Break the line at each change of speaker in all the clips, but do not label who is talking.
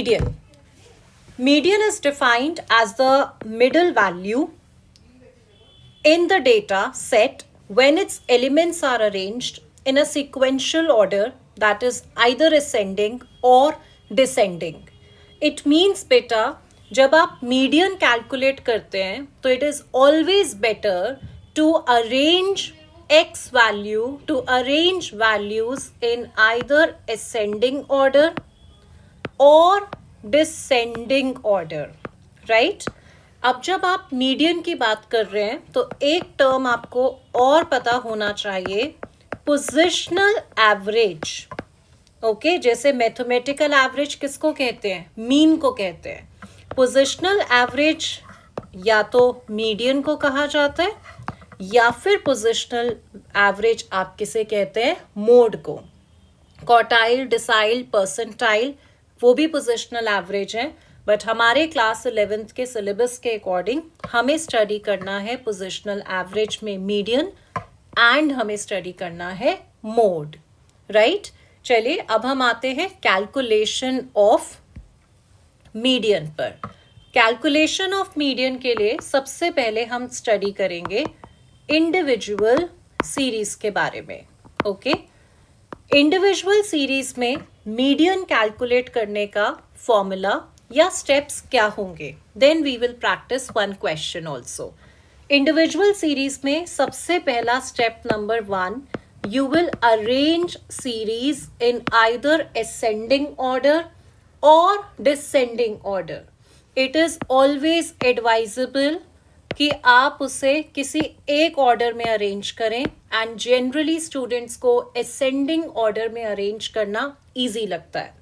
Median. Median is defined as the middle value in the data set when its elements are arranged in a sequential order, that is either ascending or descending. It means बेटा जब आप median calculate करते हैं तो it is always better to arrange values in either ascending order or descending order, right? अब जब आप median की बात कर रहे हैं तो एक टर्म आपको और पता होना चाहिए, पोजिशनल एवरेज. ओके, जैसे मैथमेटिकल एवरेज किसको कहते हैं? मीन को कहते हैं. पोजिशनल एवरेज या तो मीडियन को कहा जाता है या फिर पोजिशनल एवरेज आप किसे कहते हैं? मोड को. क्वार्टाइल, डिसाइल, परसेंटाइल वो भी पोजिशनल एवरेज है, बट हमारे क्लास 11th के सिलेबस के अकॉर्डिंग हमें स्टडी करना है पोजिशनल एवरेज में मीडियन एंड हमें स्टडी करना है मोड, राइट? चलिए अब हम आते हैं कैलकुलेशन ऑफ मीडियन पर. कैलकुलेशन ऑफ मीडियन के लिए सबसे पहले हम स्टडी करेंगे इंडिविजुअल सीरीज के बारे में. ओके, इंडिविजुअल सीरीज में मीडियन कैलकुलेट करने का फॉर्मूला या स्टेप्स क्या होंगे? Then we will practice one question also. Individual series में सबसे पहला step number 1, you will arrange series in either ascending order or descending order. It is always advisable कि आप उसे किसी एक ऑर्डर में अरेंज करें एंड जनरली स्टूडेंट्स को असेंडिंग ऑर्डर में अरेंज करना इजी लगता है.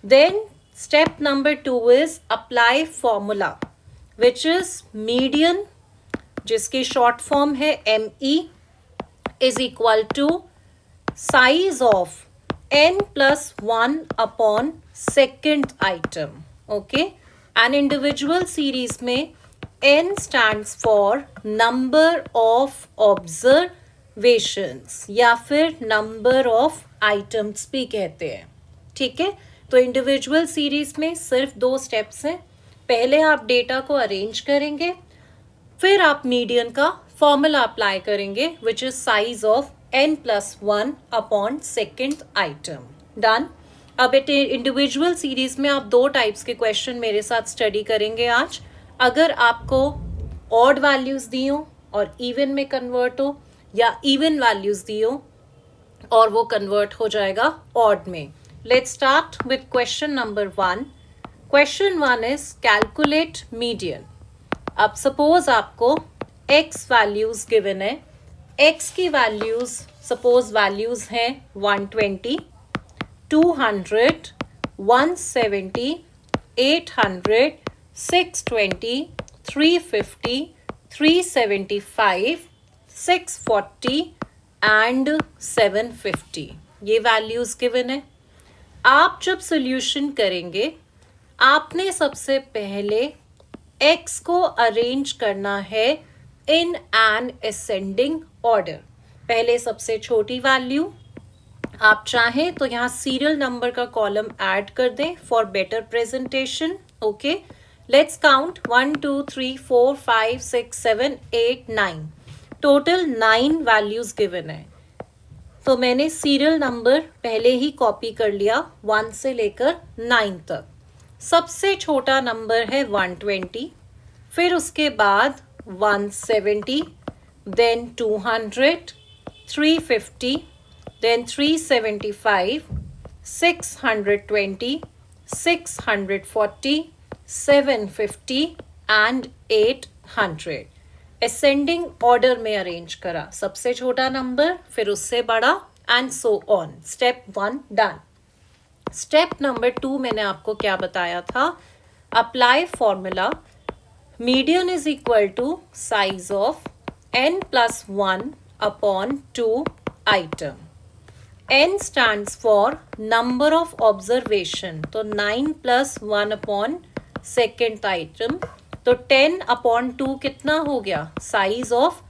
Then step number 2 is apply formula which is median, जिसकी शॉर्ट फॉर्म है ME, is equal to size of n plus 1 upon second item. Okay, an individual series में n stands for number of observations या फिर number of items भी कहते हैं. ठीक है, तो इंडिविजुअल सीरीज में सिर्फ 2 स्टेप्स हैं. पहले आप डेटा को अरेंज करेंगे, फिर आप मीडियन का फॉर्मूला अप्लाई करेंगे which is size of n+1 upon second item. Done. अब इंडिविजुअल सीरीज में आप 2 टाइप्स के क्वेश्चन मेरे साथ स्टडी करेंगे आज. अगर आपको ऑड वैल्यूज दी हो और इवन में कन्वर्ट हो, या इवन वैल्यूज दी हो और वो कन्वर्ट हो जाएगा ऑड में. Let's start with question number 1. Question 1 is calculate median. अब सपोज आपको x वैल्यूज गिवन है. x की वैल्यूज सपोज वैल्यूज हैं 120, 200, 170, 800, 620, 350, 375, 640 एंड 750. ये वैल्यूज गिवन है. आप जब सोल्यूशन करेंगे आपने सबसे पहले x को अरेंज करना है इन एन असेंडिंग ऑर्डर. पहले सबसे छोटी वैल्यू, आप चाहें तो यहाँ सीरियल नंबर का कॉलम ऐड कर दें for better presentation. Okay, let's count 1 2 3 4 5 6 7 8 9. Total 9 values given है. तो मैंने सीरियल नंबर पहले ही कॉपी कर लिया 1 से लेकर 9 तक. सबसे छोटा नंबर है 120, फिर उसके बाद 170, then 200, 350, then 375, 620, 640, 750 and 800. Ascending order में अरेंज करा. सबसे छोटा नंबर, फिर उससे बड़ा and so on. Step 1 done. Step number 2 मैंने आपको क्या बताया था? Apply formula. Median is equal to size of n+1 upon 2 item. n stands for number of observation, तो 9 + 1 अपॉन सेकेंड आइटम, तो 10 अपॉन 2 कितना हो गया? Size of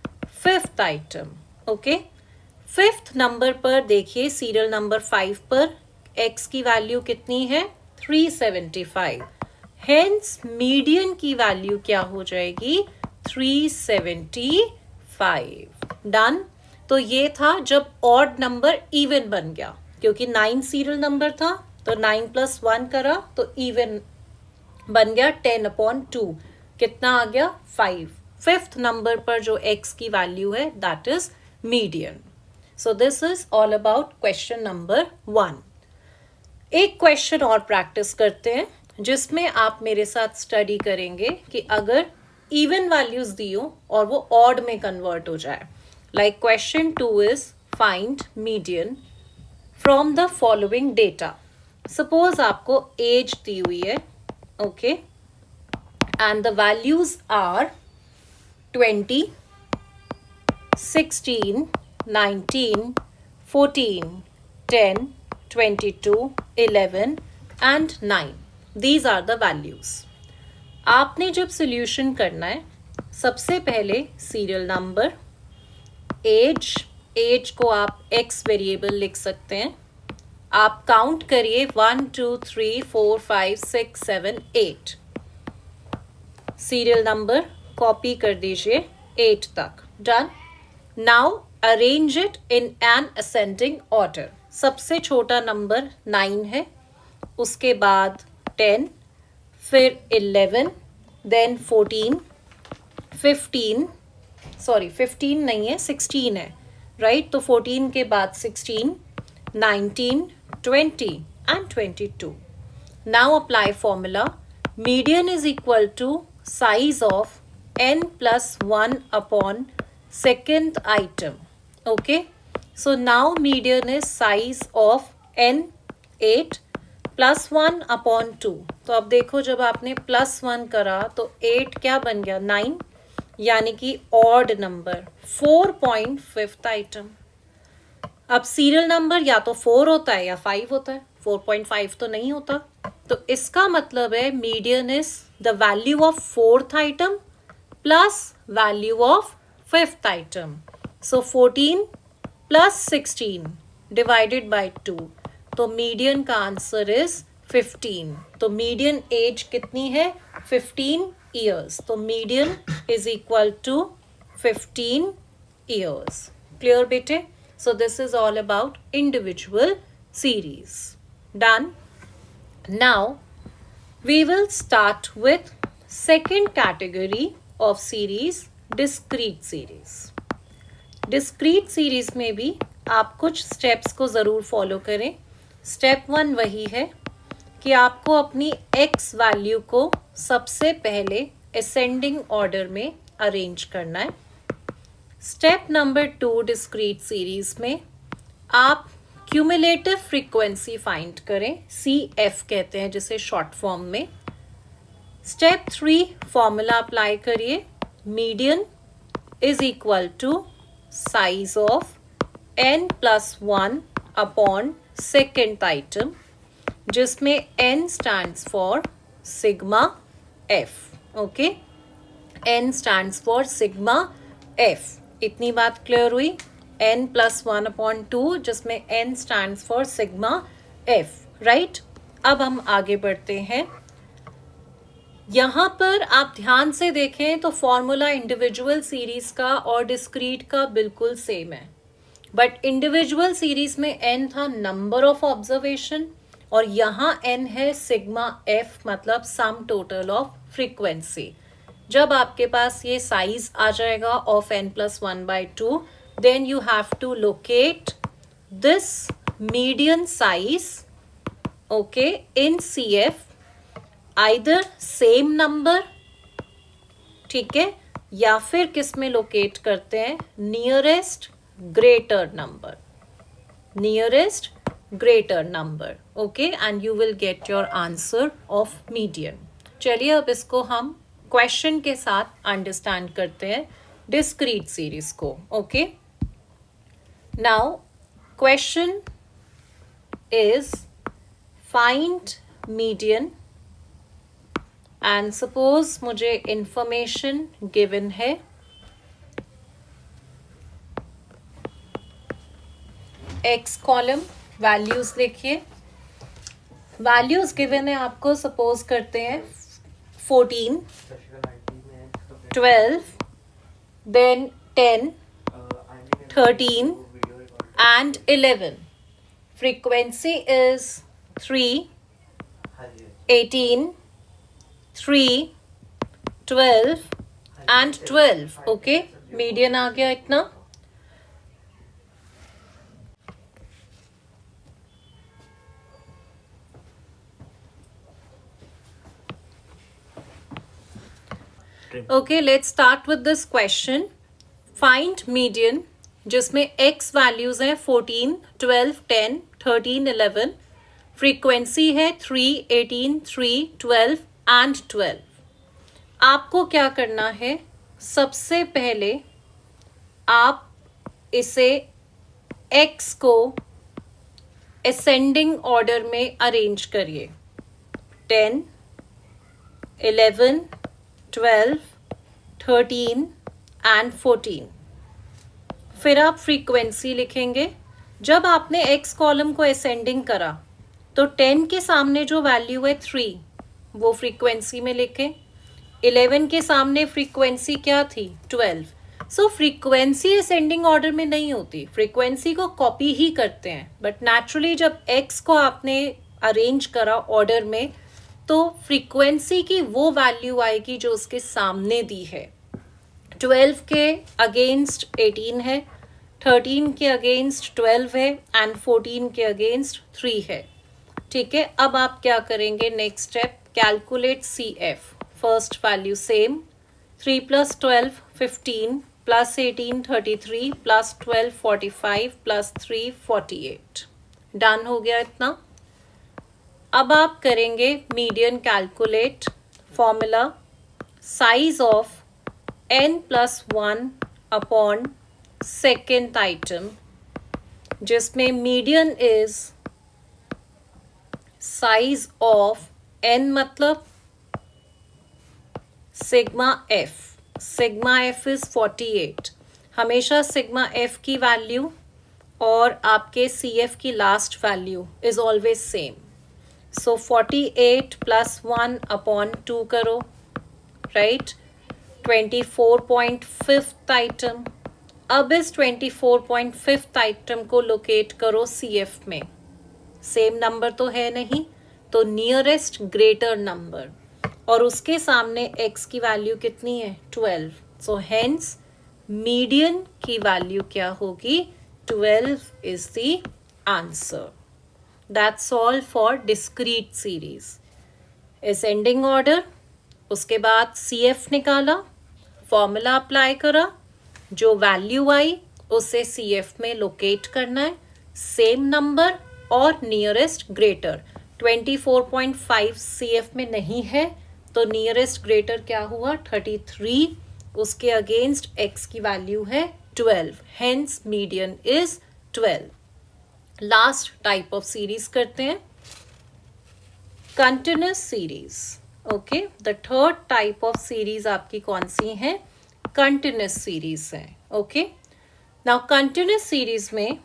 5th item. Okay, 5th number पर देखिए सीरियल नंबर 5 पर x की value कितनी है? 375. हेंस मीडियन की वैल्यू क्या हो जाएगी? 375. डन. तो ये था जब ऑड नंबर इवन बन गया, क्योंकि 9 सीरियल नंबर था तो 9 + 1 करा तो इवन बन गया 10/2. कितना आ गया? 5. फिफ्थ नंबर पर जो x की वैल्यू है that is median. So this is all about question number 1. एक क्वेश्चन और प्रैक्टिस करते हैं जिसमें आप मेरे साथ स्टडी करेंगे कि अगर इवन वैल्यूज दी हो और वो ऑड में कन्वर्ट हो जाए. Like question 2 is find median from the following data. Suppose आपको एज दी हुई है, okay, and the values are 20, 16, 19, 14, 10, 22, 11 and 9. These are the values. आपने जब सॉल्यूशन करना है, सबसे पहले सीरियल नंबर, एज को आप x वेरिएबल लिख सकते हैं. आप काउंट करिए 1 2 3 4 5 6 7 8. सीरियल नंबर कॉपी कर दीजिए 8 तक. Done. Now arrange it in an ascending order. सबसे छोटा नंबर 9 है, उसके बाद 10, फिर 11, देन 14, 15 नहीं है, 16 है, राइट. तो 14 के बाद 16, 19, 20 and 22. Now apply formula. Median is equal to size of n plus 1 upon second item. Okay, so now median is size of n 8 plus 1 upon 2. तो अब देखो जब आपने +1 करा तो 8 क्या बन गया? 9, यानी कि ऑड नंबर 4.5th आइटम. अब सीरियल नंबर या तो 4 होता है या 5 होता है, 4.5 तो नहीं होता. तो इसका मतलब है median is the value of 4th item plus value of 5th item. So 14 + 16 divided by 2. तो मीडियन का आंसर इज 15. तो मीडियन एज कितनी है? 15 ईयर्स. तो median is equal to 15 years. Clear बेटे? So this is all about individual series. Done. Now we will start with second category of series, discrete series. Discrete series में भी आप कुछ steps को ज़रूर follow करें. Step 1 वही है कि आपको अपनी x value को सबसे पहले ascending order में arrange करना है. स्टेप नंबर 2 डिस्क्रीट सीरीज में आप क्यूमुलेटिव फ्रीक्वेंसी फाइंड करें, CF कहते हैं जिसे शॉर्ट फॉर्म में. स्टेप 3 फॉर्मूला अप्लाई करिए. Median is equal to size of n + 1 upon second item, जिसमें n stands for sigma f. ओके, n stands for sigma f. इतनी बात क्लियर हुई? n + 1/2 जिसमें n stands for sigma f, right. अब हम आगे बढ़ते हैं. यहाँ पर आप ध्यान से देखें तो फॉर्मूला इंडिविजुअल सीरीज का और डिस्क्रीट का बिल्कुल सेम है, बट इंडिविजुअल सीरीज में n था नंबर ऑफ ऑब्जर्वेशन और यहाँ n है सिग्मा f, मतलब सम टोटल ऑफ फ्रीक्वेंसी. जब आपके पास ये साइज आ जाएगा of n + 1/2, then you have to locate this median size, okay, in CF, either same number, ठीक है, या फिर किस में लोकेट करते हैं? Nearest greater number, nearest greater number. Okay, and you will get your answer of median. चलिए अब इसको हम क्वेश्चन के साथ अंडरस्टैंड करते हैं डिस्क्रीट सीरीज को. Okay, now question is find median and suppose मुझे इंफॉर्मेशन गिवन है x कॉलम, वैल्यूज लिखिए. वैल्यूज गिवन है आपको, सपोज करते हैं 14, 12, then 10, 13 and 11. Frequency is 3, 18, 3, 12 and 12. Okay, median आ गया इतना. Okay, let's start with this question. Find median जिसमें x वैल्यूज हैं 14, 12, 10, 13, 11. फ्रीक्वेंसी है 3, 18, 3, 12 एंड 12. आपको क्या करना है, सबसे पहले आप इसे x को असेंडिंग ऑर्डर में अरेंज करिए. 10, 11, 12, 13 एंड 14. फिर आप फ्रीक्वेंसी लिखेंगे. जब आपने x कॉलम को असेंडिंग करा तो 10 के सामने जो वैल्यू है 3 वो फ्रीक्वेंसी में लिखें. 11 के सामने फ्रीक्वेंसी क्या थी, 12. सो फ्रीक्वेंसी असेंडिंग ऑर्डर में नहीं होती, फ्रीक्वेंसी को कॉपी ही करते हैं. बट नेचुरली जब x को आपने अरेंज करा ऑर्डर में तो फ्रीक्वेंसी की वो वैल्यू आएगी जो उसके सामने दी है. 12 के अगेंस्ट 18 है, 13 के अगेंस्ट 12 है एंड 14 के अगेंस्ट 3 है. ठीक है, अब आप क्या करेंगे, next step, calculate CF. First value same, 3 + 12 15 + 18 33 + 12 45 + 3 48. Done हो गया इतना. अब आप करेंगे median calculate. Formula size of n+1 upon second item, जिसमें median is size of n मतलब sigma f. Sigma f is 48. हमेशा सिग्मा f की वैल्यू और आपके CF की last value is always same. So 48 + 1 upon 2 करो, राइट. 24.5 आइटम. अब इस 24.5 आइटम को लोकेट करो CF में. सेम नंबर तो है नहीं, तो नियरेस्ट ग्रेटर नंबर, और उसके सामने x की वैल्यू कितनी है, 12. सो हेंस मीडियन की वैल्यू क्या होगी, 12 is the answer. That's all for discrete series. Ascending order, उसके बाद CF निकाला, फॉर्मूला अप्लाई करा, जो वैल्यू आई उसे CF में लोकेट करना है. सेम नंबर और नियरेस्ट ग्रेटर. 24.5 CF में नहीं है तो नियरेस्ट ग्रेटर क्या हुआ, 33. उसके अगेंस्ट x की वैल्यू है 12. Hence median is 12. Last type of series करते हैं, continuous series. Okay, the third type of series आपकी कौन सी है, कंटिन्यूस सीरीज है. ओके, नाउ कंटिन्यूस सीरीज में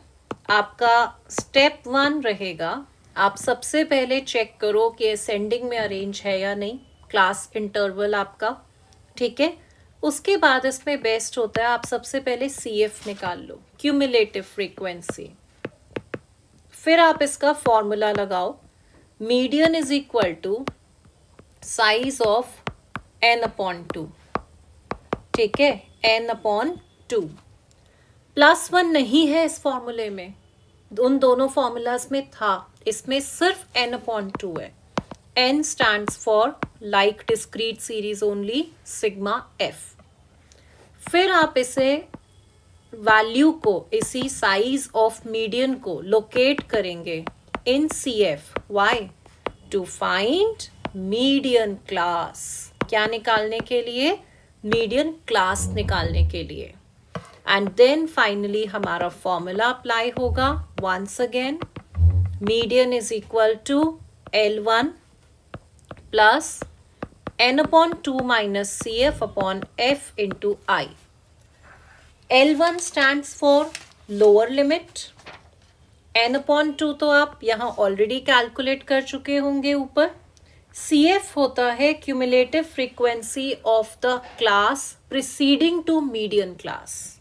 आपका स्टेप 1 रहेगा, आप सबसे पहले चेक करो कि असेंडिंग में अरेंज है या नहीं, क्लास इंटरवल आपका. ठीक है, उसके बाद इसमें बेस्ट होता है आप सबसे पहले CF निकाल लो, क्यूमुलेटिव फ्रीक्वेंसी. फिर आप इसका फॉर्मूला लगाओ, median is equal to size of n/2. ठीक है, n/2. +1 नहीं है इस फॉर्मूले में, उन दोनों फॉर्मूलाज में था, इसमें सिर्फ n/2 है. n stands for like discrete series only, sigma f. फिर आप इसे वैल्यू को, इसी साइज ऑफ मीडियन को लोकेट करेंगे in CF. Why, to find median class. क्या निकालने के लिए, मीडियन क्लास निकालने के लिए. एंड देन फाइनली हमारा फॉर्मूला अप्लाई होगा. Once again, median is equal to L1 plus n/2 minus CF upon F into I. L1 stands for lower limit, n upon 2 तो आप यहाँ ऑलरेडी कैलकुलेट कर चुके होंगे ऊपर. CF होता है cumulative frequency of the class preceding to median class.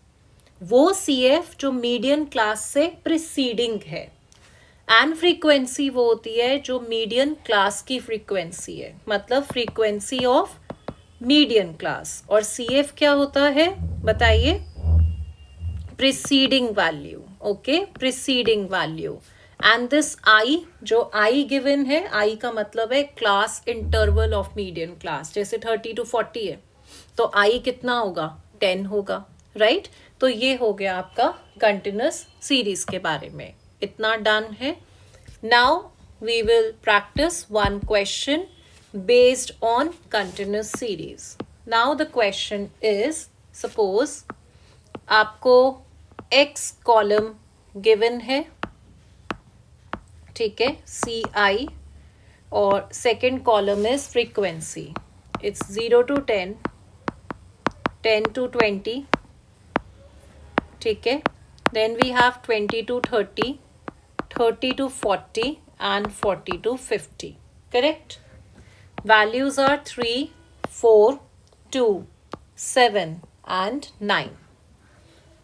वो CF जो मीडियन क्लास से प्रिसीडिंग है. एंड फ्रीक्वेंसी वो होती है जो मीडियन क्लास की फ्रीक्वेंसी है, मतलब फ्रीक्वेंसी ऑफ मीडियन क्लास. और CF क्या होता है बताइए? Preceding value. Okay, preceding value. And this I, जो I गिवन है, I का मतलब है class interval of median class. जैसे 30 to 40 है तो I कितना होगा? 10 होगा, राइट? तो ये हो गया आपका कंटिन्यूस सीरीज के बारे में. इतना डन है. Now we will practice one question based on continuous series. Now the question is, suppose आपको x कॉलम गिवन है, ठीक है, CI, और second column is frequency. It's 0 to 10, 10 to 20, ठीक है. Then we have 20 to 30, 30 to 40 and 40 to 50. Correct? Values are 3, 4, 2, 7 and 9.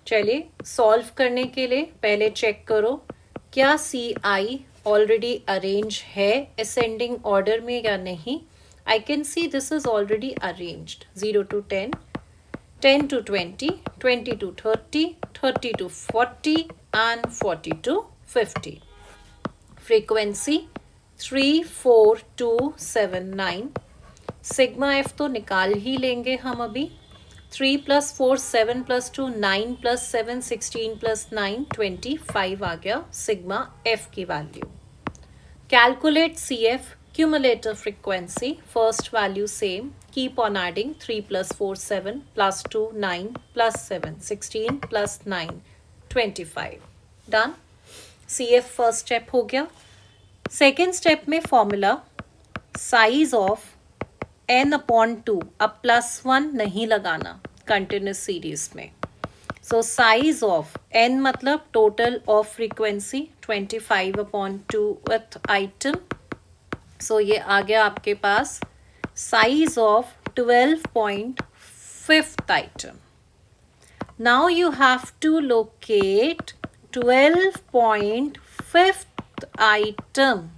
चलिए solve करने के लिए पहले चेक करो क्या CI ऑलरेडी अरेंज है असेंडिंग ऑर्डर में या नहीं. I can see this is already arranged. 0 to 10, 10 to 20, 20 to 30, 30 to 40 and 40 to 50. Frequency 3, 4, 2, 7, 9. Sigma F तो निकाल ही लेंगे हम अभी. 3 plus 4, 7 plus 2, 9 plus 7, 16 plus 9, 25 आ गया सिग्मा F की value. Calculate CF, cumulative frequency. First value same. Keep on adding. 3 plus 4, 7 plus 2, 9 plus 7, 16 plus 9, 25. Done. CF first step हो गया. Second step में formula size of n upon 2. अब +1 नहीं लगाना continuous series में. So size of n मतलब total of frequency 25 upon 2th item. So ये आ गया आपके पास size of 12.5th item. Now you have to locate 12.5th item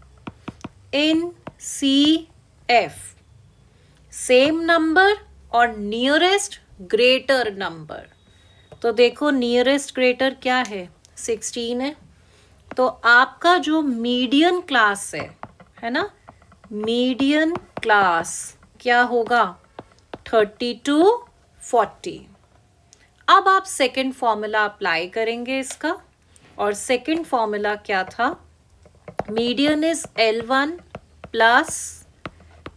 in CF. Same number और nearest greater number. तो देखो nearest greater क्या है? 16 है. तो आपका जो मीडियन क्लास है ना, मीडियन क्लास क्या होगा? 30 to 40. अब आप सेकेंड फॉर्मूला अप्लाई करेंगे इसका. और सेकेंड फॉर्मूला क्या था? Median is L1 plus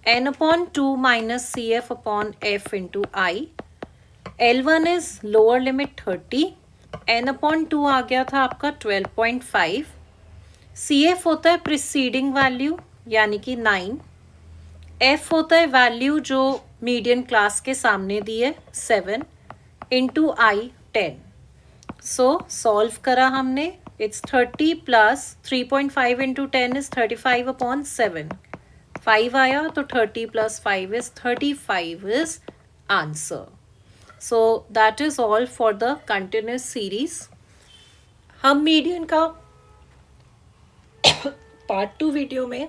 n upon 2 minus CF upon F into I. L1 is lower limit 30, n upon 2 आ गया था आपका 12.5. CF होता है प्रिसीडिंग वैल्यू यानी कि 9. F होता है वैल्यू जो मीडियन क्लास के सामने दी है 7 into I 10. सो सॉल्व करा हमने. It's 30 plus 3.5 into 10 is 35 upon 7. 5 आया तो 30 plus 5 is 35 is answer. So that is all for the continuous series. हम मीडियन का पार्ट 2 वीडियो में